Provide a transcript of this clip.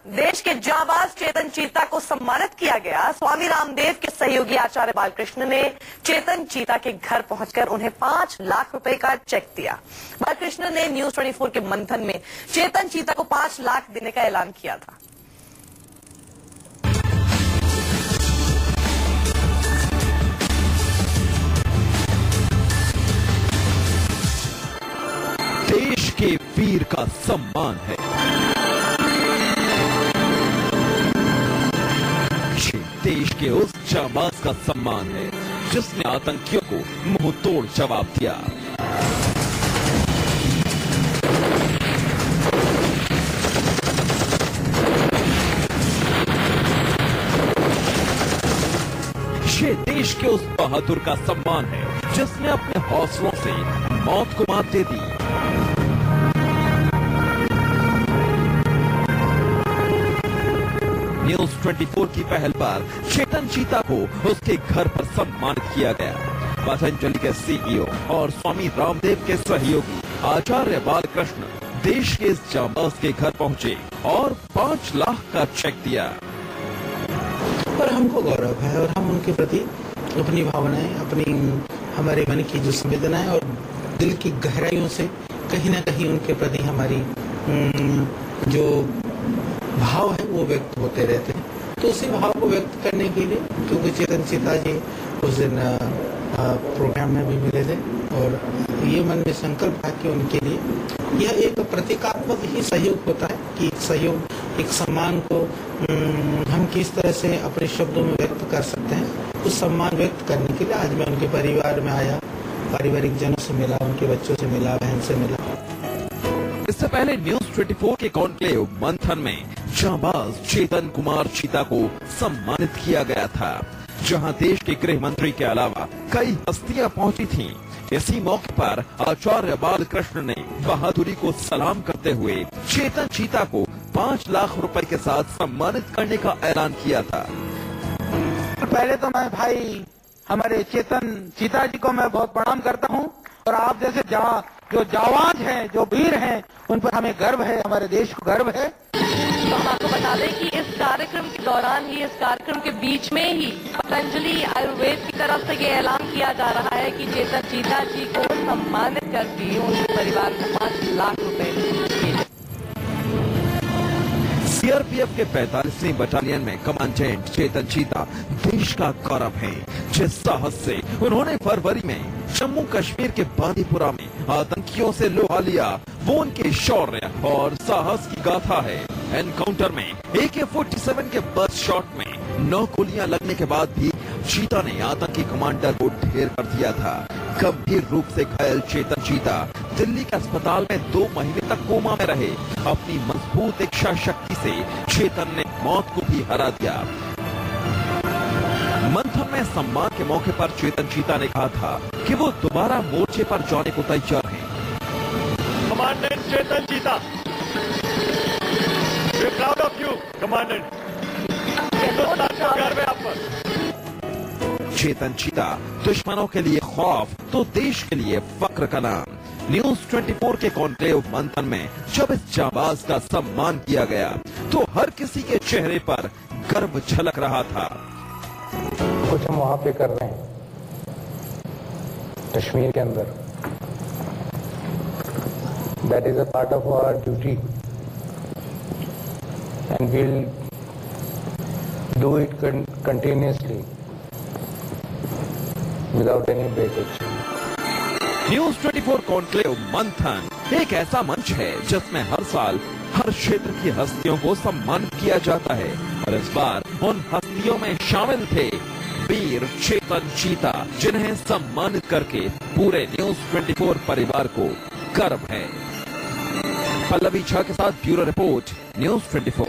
देश के जाबाज चेतन चीता को सम्मानित किया गया। स्वामी रामदेव के सहयोगी आचार्य बालकृष्ण ने चेतन चीता के घर पहुंचकर उन्हें 5 लाख रुपए का चेक दिया। बालकृष्ण ने न्यूज 24 के मंथन में चेतन चीता को 5 लाख देने का ऐलान किया था। देश के वीर का सम्मान है, देश के उस जाबाज का सम्मान है जिसने आतंकियों को मुंह तोड़ जवाब दिया। ये देश के उस बहादुर का सम्मान है जिसने अपने हौसलों से मौत को मात दे दी। न्यूज 24 की पहल पर चेतन चीता को उसके घर पर सम्मानित किया गया। पतंजलि के सीईओ और स्वामी रामदेव के सहयोगी आचार्य बालकृष्ण देश के इस जाबाज के घर पहुंचे और 5 लाख का चेक दिया। और हमको गौरव है और हम उनके प्रति अपनी भावनाएं, अपनी हमारे मन की जो संवेदनाएं और दिल की गहराइयों से कहीं ना कहीं उनके प्रति हमारी जो भाव है वो व्यक्त होते रहते हैं। तो उसी भाव को व्यक्त करने के लिए क्योंकि चेतन चीता जी उस दिन प्रोग्राम में भी मिले थे और ये मन में संकल्प था कि उनके लिए यह एक प्रतीकात्मक ही सहयोग होता है कि सहयोग एक सम्मान को हम किस तरह से अपने शब्दों में व्यक्त कर सकते हैं। उस सम्मान व्यक्त करने के लिए आज मैं उनके परिवार में आया, पारिवारिक जनों से मिला, उनके बच्चों से मिला, बहन से मिला। इससे पहले न्यूज 24 के कॉन्क्लेव मंथन में जाबाज चेतन कुमार चीता को सम्मानित किया गया था, जहां देश के गृह मंत्री के अलावा कई हस्तियां पहुंची थीं। इसी मौके पर आचार्य बालकृष्ण ने बहादुरी को सलाम करते हुए चेतन चीता को 5 लाख रुपए के साथ सम्मानित करने का ऐलान किया था। पहले तो मैं भाई हमारे चेतन चीता जी को मैं बहुत प्रणाम करता हूं और आप जैसे जो जाबाज हैं, जो वीर हैं, उन पर हमें गर्व है, हमारे देश को गर्व है। तो हम आपको बता दें कि इस कार्यक्रम के दौरान ही, इस कार्यक्रम के बीच में ही पतंजलि आयुर्वेद की तरफ से ये ऐलान किया जा रहा है कि चेतन चीता जी को सम्मानित करके उनके परिवार को 5 लाख रुपए दिए। सीआरपीएफ के 45वीं बटालियन में कमांडेंट चेतन चीता देश का गौरव है। जिस साहस से उन्होंने फरवरी में जम्मू कश्मीर के बांदीपुरा में आतंकियों से लोहा लिया, वो उनके शौर्य और साहस की गाथा है। एनकाउंटर में AK-47 के बर्स्ट शॉट में 9 गोलियां लगने के बाद भी चीता ने आतंकी कमांडर को ढेर कर दिया था। गंभीर रूप से घायल चेतन चीता दिल्ली के अस्पताल में 2 महीने तक कोमा में रहे। अपनी मजबूत इच्छा शक्ति से चेतन ने मौत को भी हरा दिया। मंथन में सम्मान के मौके पर चेतन चीता ने कहा था कि वो दोबारा मोर्चे पर जाने को तैयार हैं। Commandant Chetan Cheetah, we are proud of you commandant. गर्व है आप पर। चेतन चीता दुश्मनों के लिए खौफ तो देश के लिए फक्र का नाम। न्यूज 24 के कॉन्क्लेव मंथन में जब इस जाबाज का सम्मान किया गया तो हर किसी के चेहरे पर गर्व झलक रहा था। कुछ हम वहां पे कर रहे हैं कश्मीर के अंदर, that is a part of our duty and will do it continuously without any breakage. News 24 conclave Manthan एक ऐसा मंच है जिसमें हर साल हर क्षेत्र की हस्तियों को सम्मानित किया जाता है और इस बार उन हस्तियों में शामिल थे वीर चेतन चीता, जिन्हें सम्मानित करके पूरे न्यूज 24 परिवार को गर्व है। पल्लवी झा के साथ ब्यूरो रिपोर्ट, न्यूज 24।